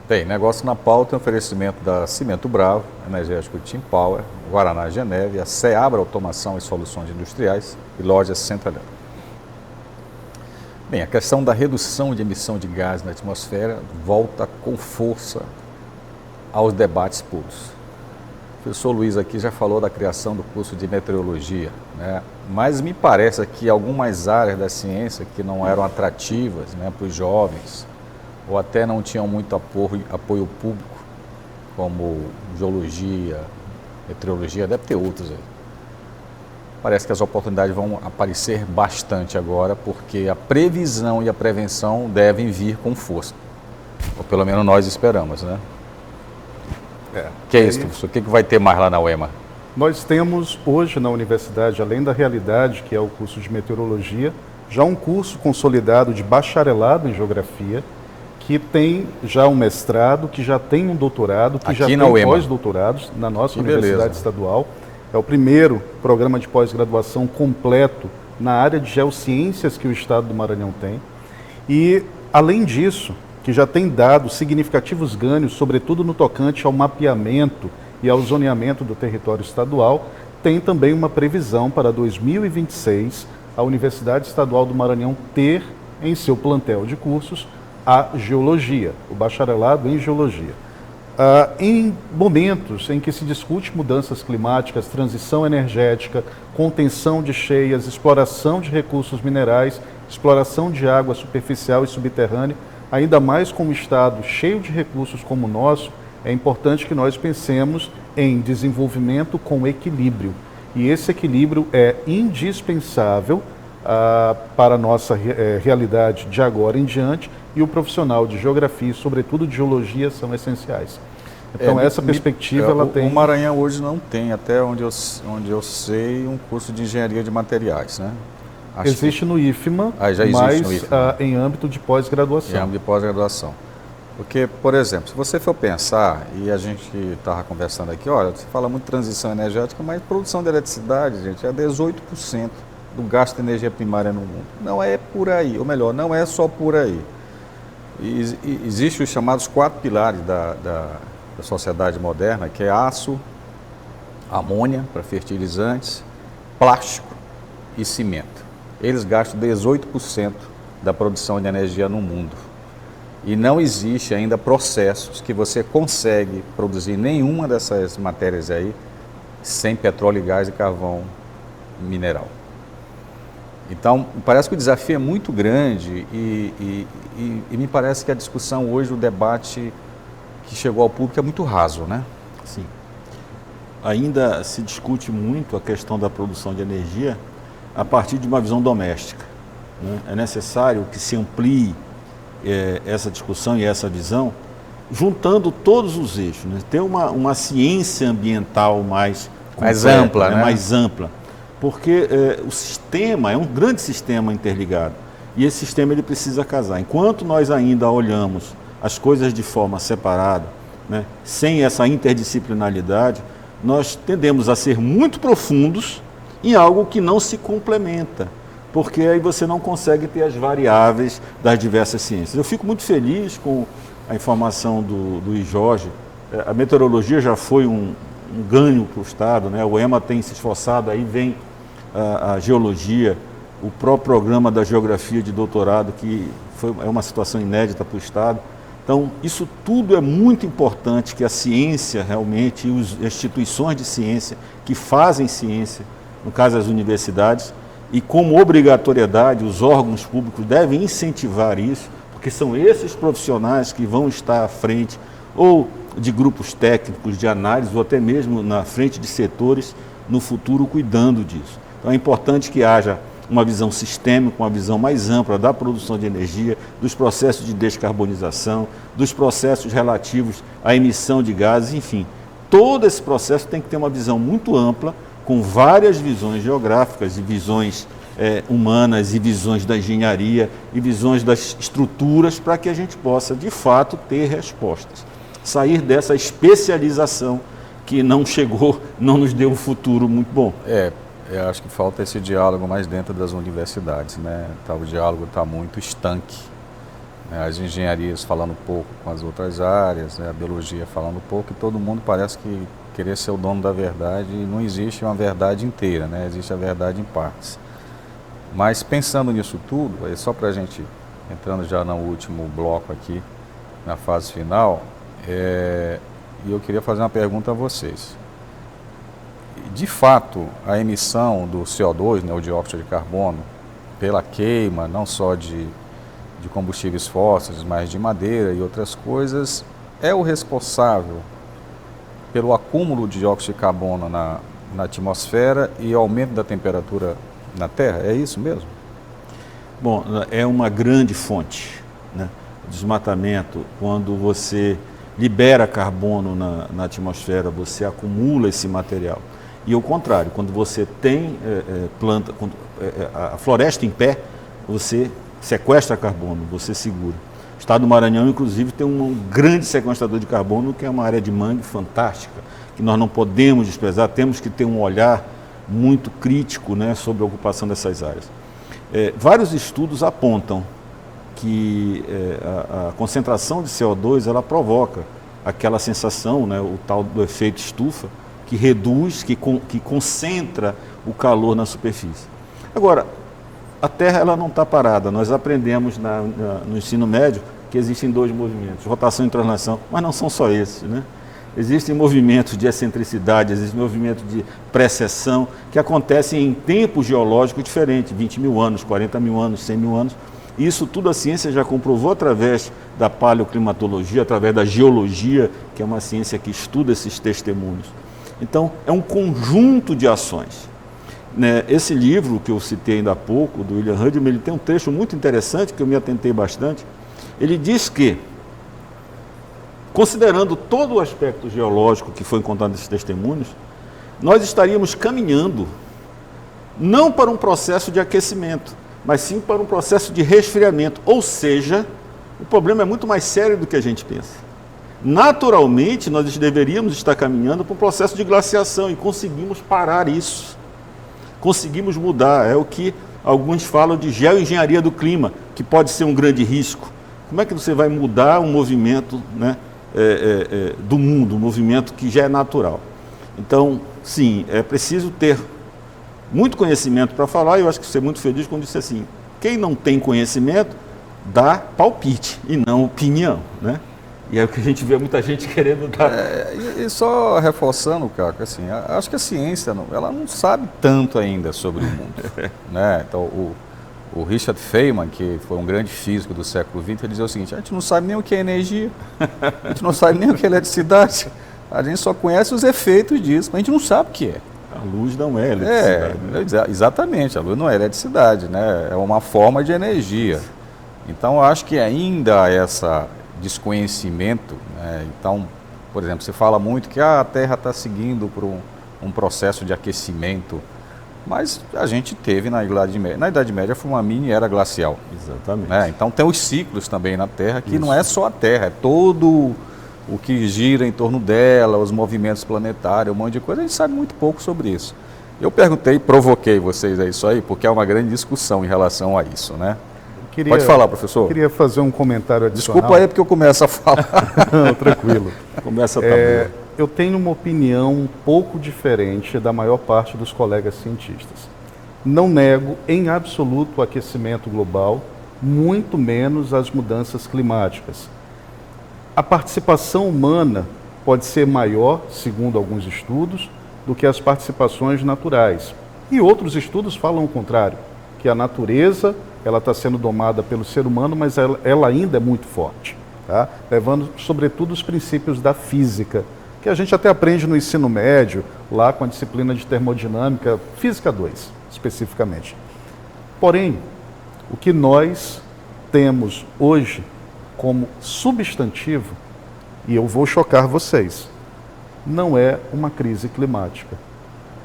Bem, negócio na pauta, oferecimento da Cimento Bravo, Energético Team Power, Guaraná Geneve, a Seabra Automação e Soluções Industriais e Lojas Centralhão. Bem, a questão da redução de emissão de gás na atmosfera volta com força aos debates públicos. O professor Luiz aqui já falou da criação do curso de meteorologia, né? Mas me parece que algumas áreas da ciência que não eram atrativas, né, para os jovens, ou até não tinham muito apoio público, como geologia, meteorologia, deve ter outros aí. Parece que as oportunidades vão aparecer bastante agora, porque a previsão e a prevenção devem vir com força. Ou pelo menos nós esperamos, né? Que é isso, professor? O que vai ter mais lá na UEMA? Nós temos hoje na universidade, além da realidade, que é o curso de meteorologia, já um curso consolidado de bacharelado em geografia, que tem já um mestrado, que já tem um doutorado, que já tem pós-doutorados na nossa universidade estadual. É o primeiro programa de pós-graduação completo na área de geociências que o estado do Maranhão tem. E, além disso, que já tem dado significativos ganhos, sobretudo no tocante ao mapeamento e ao zoneamento do território estadual, tem também uma previsão para 2026 a Universidade Estadual do Maranhão ter em seu plantel de cursos a geologia, o bacharelado em geologia. Em momentos em que se discute mudanças climáticas, transição energética, contenção de cheias, exploração de recursos minerais, exploração de água superficial e subterrânea, ainda mais com um estado cheio de recursos como o nosso, é importante que nós pensemos em desenvolvimento com equilíbrio. E esse equilíbrio é indispensável para a nossa realidade de agora em diante, e o profissional de geografia e, sobretudo, de geologia são essenciais. Então, essa perspectiva ela tem... O Maranhão hoje não tem, até onde eu sei, um curso de engenharia de materiais, né? Existe no IFMA, já existe mas no IFMA. Em âmbito de pós-graduação. Em âmbito de pós-graduação. Porque, por exemplo, se você for pensar, e a gente estava conversando aqui, olha, você fala muito de transição energética, mas produção de eletricidade, gente, é 18% do gasto de energia primária no mundo. Não é por aí, ou melhor, não é só por aí. Existem os chamados 4 pilares da sociedade moderna, que é aço, amônia para fertilizantes, plástico e cimento. Eles gastam 18% da produção de energia no mundo. E não existe ainda processos que você consegue produzir nenhuma dessas matérias aí sem petróleo, gás e carvão mineral. Então, parece que o desafio é muito grande e me parece que a discussão hoje, o debate que chegou ao público é muito raso, né? Sim. Ainda se discute muito a questão da produção de energia a partir de uma visão doméstica, né? É necessário que se amplie essa discussão e essa visão, juntando todos os eixos, né? Ter uma ciência ambiental mais ampla, né? Mais ampla. Porque o sistema é um grande sistema interligado e esse sistema ele precisa casar. Enquanto nós ainda olhamos as coisas de forma separada, né, sem essa interdisciplinaridade, nós tendemos a ser muito profundos em algo que não se complementa, porque aí você não consegue ter as variáveis das diversas ciências. Eu fico muito feliz com a informação do Luiz Jorge. A meteorologia já foi um ganho para o Estado, né? O EMA tem se esforçado, aí vem a geologia, o próprio programa da geografia de doutorado, que é uma situação inédita para o Estado. Então, isso tudo é muito importante, que a ciência realmente, e as instituições de ciência que fazem ciência, no caso as universidades, e como obrigatoriedade, os órgãos públicos devem incentivar isso, porque são esses profissionais que vão estar à frente, ou de grupos técnicos de análise, ou até mesmo na frente de setores, no futuro, cuidando disso. Então é importante que haja uma visão sistêmica, uma visão mais ampla da produção de energia, dos processos de descarbonização, dos processos relativos à emissão de gases, enfim. Todo esse processo tem que ter uma visão muito ampla, com várias visões geográficas e visões humanas e visões da engenharia e visões das estruturas, para que a gente possa, de fato, ter respostas. Sair dessa especialização que não chegou, não nos deu um futuro muito bom. Eu acho que falta esse diálogo mais dentro das universidades, né? O diálogo está muito estanque. né, as engenharias falando um pouco com as outras áreas, né, a biologia falando um pouco, e todo mundo parece que querer ser o dono da verdade, e não existe uma verdade inteira, né, existe a verdade em partes. Mas pensando nisso tudo, aí só para a gente, entrando já no último bloco aqui, na fase final, e eu queria fazer uma pergunta a vocês. De fato, a emissão do CO2, né, o dióxido de carbono, pela queima, não só de combustíveis fósseis, mas de madeira e outras coisas, é o responsável pelo acúmulo de dióxido de carbono na atmosfera e aumento da temperatura na Terra? É isso mesmo? Bom, é uma grande fonte, né? O desmatamento, quando você libera carbono na atmosfera, você acumula esse material. E ao contrário, quando você tem planta, a floresta em pé, você sequestra carbono, você segura. O estado do Maranhão, inclusive, tem um grande sequestrador de carbono, que é uma área de mangue fantástica, que nós não podemos desprezar, temos que ter um olhar muito crítico, né, sobre a ocupação dessas áreas. Vários estudos apontam que a concentração de CO2 ela provoca aquela sensação, né, o tal do efeito estufa, que reduz, que concentra o calor na superfície. Agora, a Terra ela não está parada. Nós aprendemos no ensino médio que existem dois movimentos, rotação e translação, mas não são só esses, né? Existem movimentos de excentricidade, existem movimentos de precessão que acontecem em tempos geológicos diferentes, 20 mil anos, 40 mil anos, 100 mil anos. Isso tudo a ciência já comprovou através da paleoclimatologia, através da geologia, que é uma ciência que estuda esses testemunhos. Então, é um conjunto de ações. Esse livro que eu citei ainda há pouco, do William Hudman, ele tem um trecho muito interessante, que eu me atentei bastante. Ele diz que, considerando todo o aspecto geológico que foi encontrado nesses testemunhos, nós estaríamos caminhando não para um processo de aquecimento, mas sim para um processo de resfriamento. Ou seja, o problema é muito mais sério do que a gente pensa. Naturalmente, nós deveríamos estar caminhando para um processo de glaciação e conseguimos parar isso. Conseguimos mudar. É o que alguns falam de geoengenharia do clima, que pode ser um grande risco. Como é que você vai mudar um movimento, né, do mundo, um movimento que já é natural? Então, sim, é preciso ter muito conhecimento para falar, e eu acho que você é muito feliz quando disse assim, quem não tem conhecimento, dá palpite e não opinião, né? E é o que a gente vê muita gente querendo dar. E só reforçando, Caco, assim, acho que a ciência ela não sabe tanto ainda sobre o mundo. Né? Então, o Richard Feynman, que foi um grande físico do século XX, ele dizia o seguinte, a gente não sabe nem o que é energia, a gente não sabe nem o que é eletricidade, a gente só conhece os efeitos disso, mas a gente não sabe o que é. A luz não é eletricidade. Exatamente, a luz não é eletricidade, né? É uma forma de energia. Então, eu acho que ainda essa desconhecimento, né? Então, por exemplo, se fala muito que a Terra está seguindo por um processo de aquecimento, mas a gente teve na Idade Média foi uma mini era glacial. Exatamente. Né? Então tem os ciclos também na Terra, que não é só a Terra, é todo o que gira em torno dela, os movimentos planetários, um monte de coisa, a gente sabe muito pouco sobre isso. Eu perguntei, provoquei vocês a isso aí, porque há uma grande discussão em relação a isso, né? Pode falar, professor. Eu queria fazer um comentário adicional. Desculpa aí porque eu começo a falar. Não, tranquilo. Começa a eu tenho uma opinião um pouco diferente da maior parte dos colegas cientistas. Não nego em absoluto o aquecimento global, muito menos as mudanças climáticas. A participação humana pode ser maior, segundo alguns estudos, do que as participações naturais. E outros estudos falam o contrário, que a natureza ela está sendo domada pelo ser humano, mas ela ainda é muito forte, tá? Levando sobretudo os princípios da física, que a gente até aprende no ensino médio, lá com a disciplina de termodinâmica, Física 2, especificamente. Porém, o que nós temos hoje como substantivo, e eu vou chocar vocês, não é uma crise climática.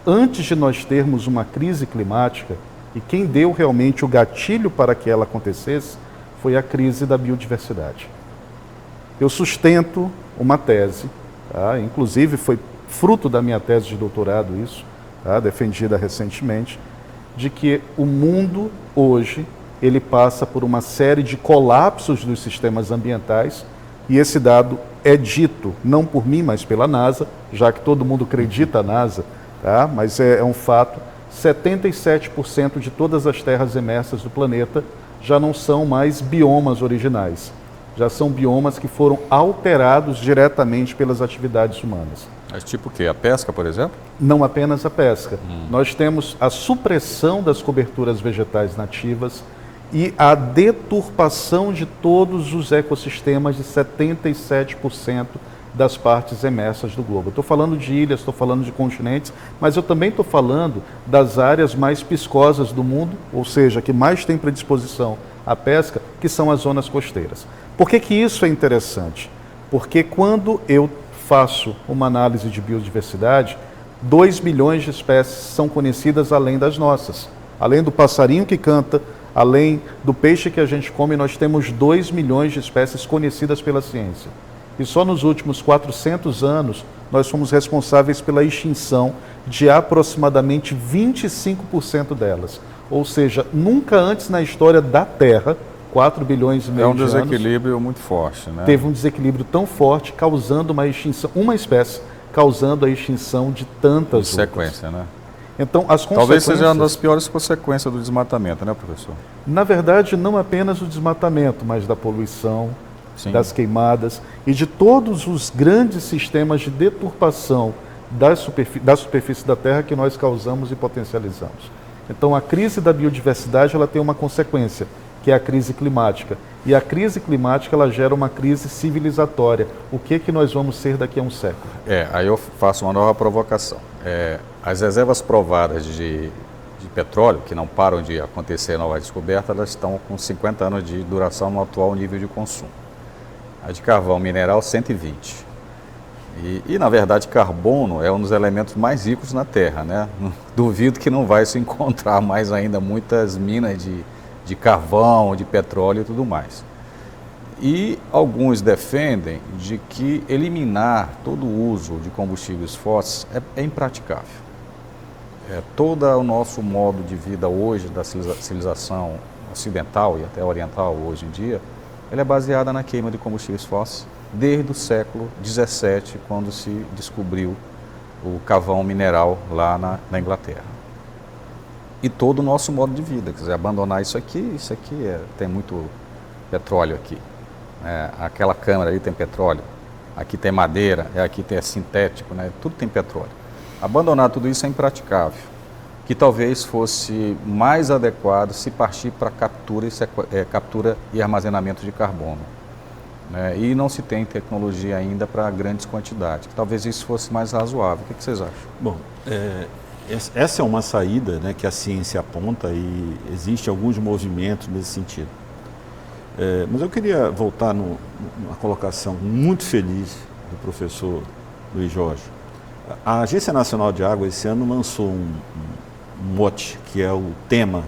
Antes de nós termos uma crise climática, e quem deu realmente o gatilho para que ela acontecesse, foi a crise da biodiversidade. Eu sustento uma tese, tá? Inclusive foi fruto da minha tese de doutorado isso, tá? Defendida recentemente, de que o mundo hoje ele passa por uma série de colapsos dos sistemas ambientais, e esse dado é dito, não por mim, mas pela NASA, já que todo mundo acredita na NASA, tá? Mas é um fato, 77% de todas as terras emersas do planeta já não são mais biomas originais, já são biomas que foram alterados diretamente pelas atividades humanas. Mas tipo o quê? A pesca, por exemplo? Não apenas a pesca. Nós temos a supressão das coberturas vegetais nativas e a deturpação de todos os ecossistemas de 77% das partes emersas do globo. Estou falando de ilhas, estou falando de continentes, mas eu também estou falando das áreas mais piscosas do mundo, ou seja, que mais tem predisposição à pesca, que são as zonas costeiras. Por que que isso é interessante? Porque quando eu faço uma análise de biodiversidade, 2 milhões de espécies são conhecidas além das nossas. Além do passarinho que canta, além do peixe que a gente come, nós temos 2 milhões de espécies conhecidas pela ciência. E só nos últimos 400 anos, nós fomos responsáveis pela extinção de aproximadamente 25% delas. Ou seja, nunca antes na história da Terra, 4 bilhões e meio de anos... É um desequilíbrio muito forte, né? Teve um desequilíbrio tão forte, causando uma extinção, uma espécie, causando a extinção de tantas De sequência, né? Então, as consequências... Talvez seja uma das piores consequências do desmatamento, né, professor? Na verdade, não apenas o desmatamento, mas da poluição, Sim. das queimadas e de todos os grandes sistemas de deturpação da superfície da Terra que nós causamos e potencializamos. Então, a crise da biodiversidade ela tem uma consequência, que é a crise climática. E a crise climática ela gera uma crise civilizatória. O que nós vamos ser daqui a um século? Aí eu faço uma nova provocação. As reservas provadas de petróleo, que não param de acontecer nova descoberta, elas estão com 50 anos de duração no atual nível de consumo. A de carvão mineral, 120. E na verdade, carbono é um dos elementos mais ricos na Terra, né? Duvido que não vai se encontrar mais ainda muitas minas de carvão, de petróleo e tudo mais. E alguns defendem de que eliminar todo o uso de combustíveis fósseis é impraticável. Todo o nosso modo de vida hoje, da civilização ocidental e até oriental hoje em dia, ela é baseada na queima de combustíveis fósseis desde o século XVII, quando se descobriu o carvão mineral lá na Inglaterra. E todo o nosso modo de vida, quer dizer, abandonar isso aqui tem muito petróleo aqui. Aquela câmara ali tem petróleo, aqui tem madeira, aqui tem sintético, né? Tudo tem petróleo. Abandonar tudo isso é impraticável, que talvez fosse mais adequado se partir para captura e armazenamento de carbono. Né? E não se tem tecnologia ainda para grandes quantidades, que talvez isso fosse mais razoável. O que vocês acham? Bom, essa é uma saída, né, que a ciência aponta e existem alguns movimentos nesse sentido. Mas eu queria voltar numa colocação muito feliz do professor Luiz Jorge. A Agência Nacional de Água esse ano lançou um mote, que é o tema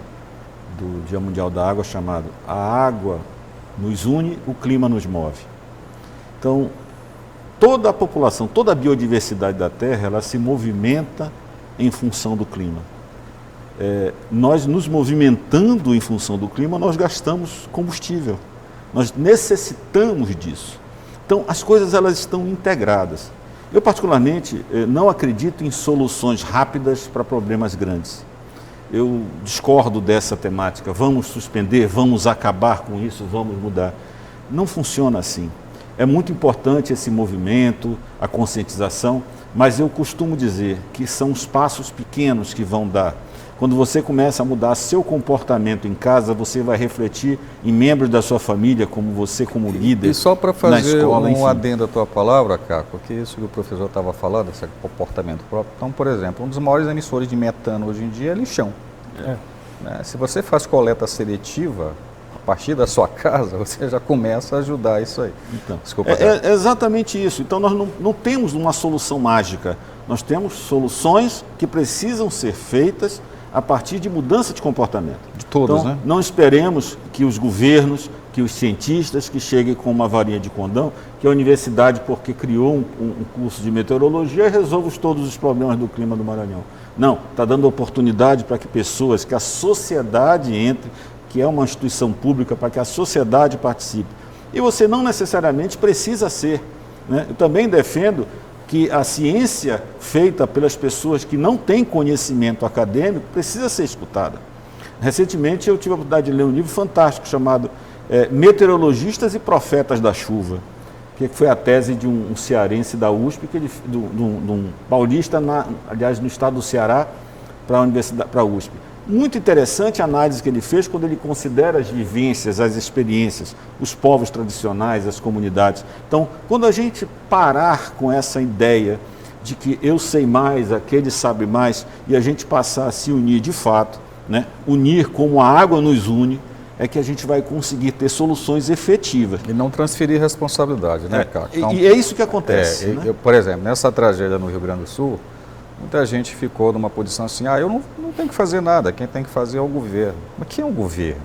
do Dia Mundial da Água, chamado A Água nos une, o clima nos move. Então, toda a população, toda a biodiversidade da Terra, ela se movimenta em função do clima. Nós nos movimentando em função do clima, nós gastamos combustível. Nós necessitamos disso. Então, as coisas elas estão integradas. Eu, particularmente, não acredito em soluções rápidas para problemas grandes. Eu discordo dessa temática. Vamos suspender, vamos acabar com isso, vamos mudar. Não funciona assim. É muito importante esse movimento, a conscientização, mas eu costumo dizer que são os passos pequenos que vão dar. Quando você começa a mudar seu comportamento em casa, você vai refletir em membros da sua família, como você como líder. E só para fazer escola, um adendo à tua palavra, Caco, que isso que o professor estava falando, esse comportamento próprio. Então, por exemplo, um dos maiores emissores de metano hoje em dia é lixão. Né? Se você faz coleta seletiva, a partir da sua casa, você já começa a ajudar isso aí. Então, desculpa. É exatamente isso. Então, nós não temos uma solução mágica. Nós temos soluções que precisam ser feitas a partir de mudança de comportamento. De todos, então, né? Não esperemos que os governos, que os cientistas que cheguem com uma varinha de condão, que a universidade, porque criou um curso de meteorologia, resolva todos os problemas do clima do Maranhão. Não, está dando oportunidade para que pessoas, que a sociedade entre, que é uma instituição pública, para que a sociedade participe. E você não necessariamente precisa ser, né? Eu também defendo que a ciência feita pelas pessoas que não têm conhecimento acadêmico precisa ser escutada. Recentemente eu tive a oportunidade de ler um livro fantástico chamado Meteorologistas e Profetas da Chuva, que foi a tese de um cearense da USP, de um paulista, aliás, no estado do Ceará, para a USP. Muito interessante a análise que ele fez quando ele considera as vivências, as experiências, os povos tradicionais, as comunidades. Então, quando a gente parar com essa ideia de que eu sei mais, aquele sabe mais, e a gente passar a se unir de fato, né? Unir como a água nos une, é que a gente vai conseguir ter soluções efetivas. E não transferir responsabilidade, né, Caco? Então, e é isso que acontece. Né? Por exemplo, nessa tragédia no Rio Grande do Sul, muita gente ficou numa posição assim, eu não tenho que fazer nada, quem tem que fazer é o governo. Mas quem é o governo?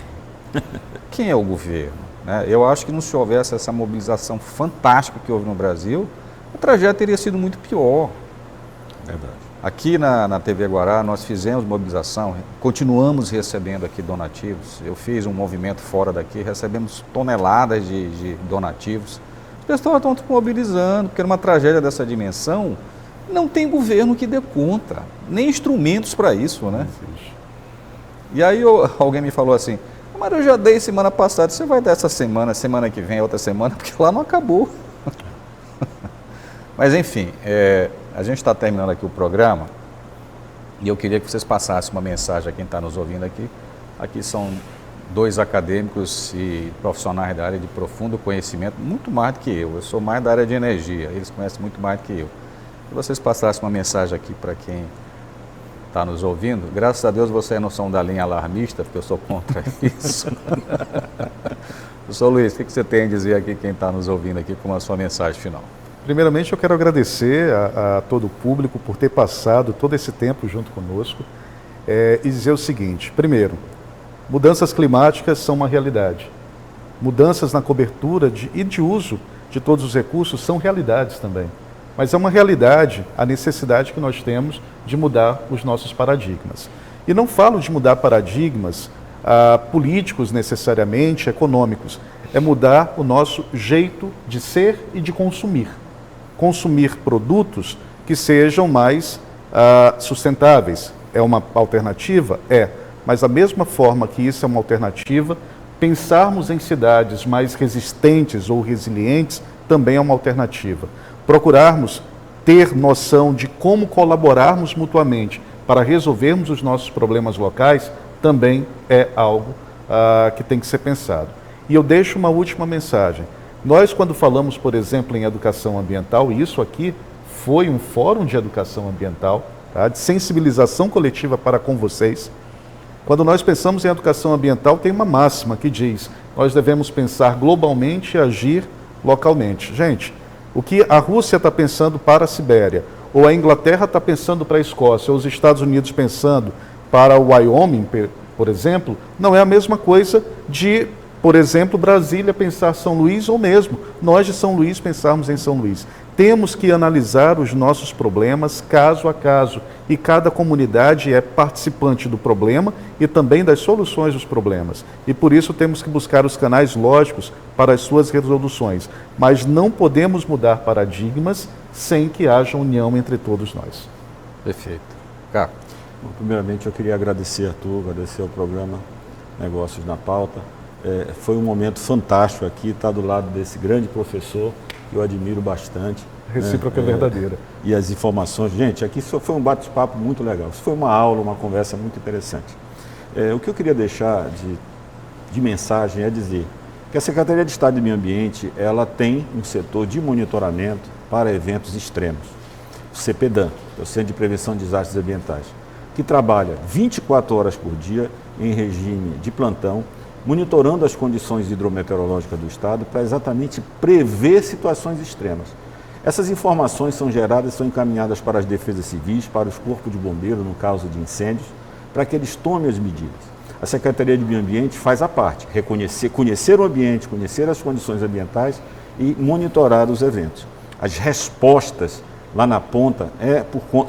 Quem é o governo? Né? Eu acho que não se houvesse essa mobilização fantástica que houve no Brasil, a tragédia teria sido muito pior. Verdade. Aqui na TV Guará nós fizemos mobilização, continuamos recebendo aqui donativos. Eu fiz um movimento fora daqui, recebemos toneladas de donativos. As pessoas estão se mobilizando, porque numa tragédia dessa dimensão, não tem governo que dê conta, nem instrumentos para isso, né? E aí alguém me falou assim, mas eu já dei semana passada, você vai dar essa semana, semana que vem, outra semana, porque lá não acabou. Mas enfim, a gente está terminando aqui o programa e eu queria que vocês passassem uma mensagem a quem está nos ouvindo aqui. Aqui são 2 acadêmicos e profissionais da área de profundo conhecimento, muito mais do que eu sou mais da área de energia, eles conhecem muito mais do que eu. Que vocês passassem uma mensagem aqui para quem está nos ouvindo. Graças a Deus vocês não são da linha alarmista, porque eu sou contra isso. Professor Luiz, o que você tem a dizer aqui, quem está nos ouvindo aqui, com a sua mensagem final? Primeiramente, eu quero agradecer a todo o público por ter passado todo esse tempo junto conosco e dizer o seguinte. Primeiro, mudanças climáticas são uma realidade. Mudanças na cobertura e de uso de todos os recursos são realidades também. Mas é uma realidade a necessidade que nós temos de mudar os nossos paradigmas. E não falo de mudar paradigmas políticos necessariamente, econômicos. É mudar o nosso jeito de ser e de consumir. Consumir produtos que sejam mais sustentáveis. É uma alternativa? Mas da mesma forma que isso é uma alternativa, pensarmos em cidades mais resistentes ou resilientes também é uma alternativa. Procurarmos ter noção de como colaborarmos mutuamente para resolvermos os nossos problemas locais também é algo que tem que ser pensado. E eu deixo uma última mensagem. Nós, quando falamos, por exemplo, em educação ambiental, e isso aqui foi um fórum de educação ambiental, de sensibilização coletiva para com vocês, quando nós pensamos em educação ambiental, tem uma máxima que diz, nós devemos pensar globalmente e agir localmente. Gente, o que a Rússia está pensando para a Sibéria, ou a Inglaterra está pensando para a Escócia, ou os Estados Unidos pensando para o Wyoming, por exemplo, não é a mesma coisa de, por exemplo, Brasília pensar São Luís, ou mesmo nós de São Luís pensarmos em São Luís. Temos que analisar os nossos problemas caso a caso, e cada comunidade é participante do problema e também das soluções dos problemas. E por isso temos que buscar os canais lógicos para as suas resoluções. Mas não podemos mudar paradigmas sem que haja união entre todos nós. Perfeito. Caco. Bom, primeiramente eu queria agradecer a tu, agradecer ao programa Negócios na Pauta. Foi um momento fantástico aqui, estar do lado desse grande professor, que eu admiro bastante. Recíproca verdadeira. E as informações. Gente, aqui só foi um bate-papo muito legal. Isso foi uma aula, uma conversa muito interessante. O que eu queria deixar de mensagem é dizer que a Secretaria de Estado de Meio Ambiente, ela tem um setor de monitoramento para eventos extremos. O CPDAM, que é o Centro de Prevenção de Desastres Ambientais, que trabalha 24 horas por dia em regime de plantão, monitorando as condições hidrometeorológicas do Estado para exatamente prever situações extremas. Essas informações são geradas, são encaminhadas para as defesas civis, para os corpos de bombeiros, no caso de incêndios, para que eles tomem as medidas. A Secretaria de Meio Ambiente faz a parte, conhecer o ambiente, conhecer as condições ambientais e monitorar os eventos. As respostas lá na ponta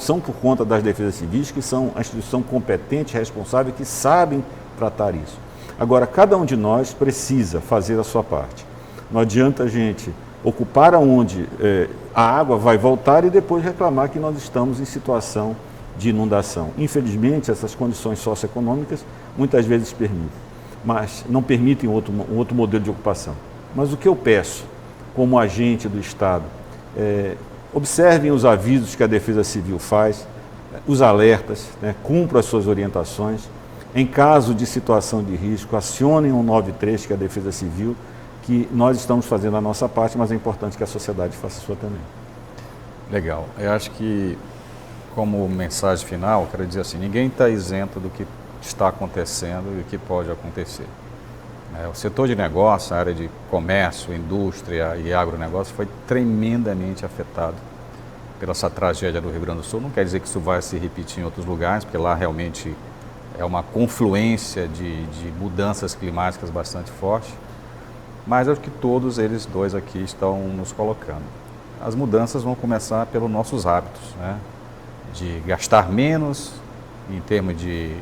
são por conta das defesas civis, que são a instituição competente, responsável, que sabem tratar isso. Agora, cada um de nós precisa fazer a sua parte. Não adianta a gente ocupar aonde a água vai voltar e depois reclamar que nós estamos em situação de inundação. Infelizmente, essas condições socioeconômicas muitas vezes permitem, mas não permitem outro modelo de ocupação. Mas o que eu peço, como agente do Estado, observem os avisos que a Defesa Civil faz, os alertas, né, cumpram as suas orientações. Em caso de situação de risco, acionem o 193, que é a Defesa Civil, que nós estamos fazendo a nossa parte, mas é importante que a sociedade faça a sua também. Legal. Eu acho que, como mensagem final, quero dizer assim, ninguém está isento do que está acontecendo e o que pode acontecer. O setor de negócio, a área de comércio, indústria e agronegócio foi tremendamente afetado pela essa tragédia do Rio Grande do Sul. Não quer dizer que isso vai se repetir em outros lugares, porque lá realmente é uma confluência de mudanças climáticas bastante forte, mas acho que todos eles dois aqui estão nos colocando. As mudanças vão começar pelos nossos hábitos, né? De gastar menos, em termos de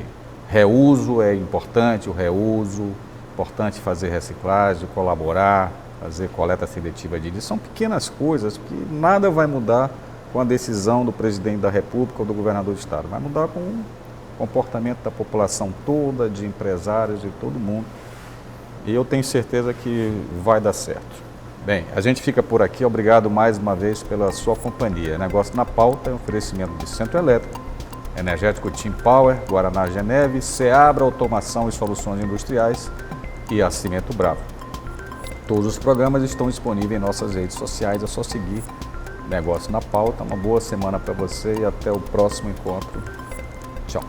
reuso, é importante o reuso, importante fazer reciclagem, colaborar, fazer coleta seletiva de lixo. São pequenas coisas que nada vai mudar com a decisão do presidente da República ou do governador do estado. Vai mudar com o comportamento da população toda, de empresários, de todo mundo. E eu tenho certeza que vai dar certo. Bem, a gente fica por aqui. Obrigado mais uma vez pela sua companhia. Negócio na Pauta é um oferecimento de Centro Elétrico, Energético Team Power, Guaraná Geneve, Seabra Automação e Soluções Industriais e a Cimento Bravo. Todos os programas estão disponíveis em nossas redes sociais, é só seguir Negócio na Pauta. Uma boa semana para você e até o próximo encontro. Tchau.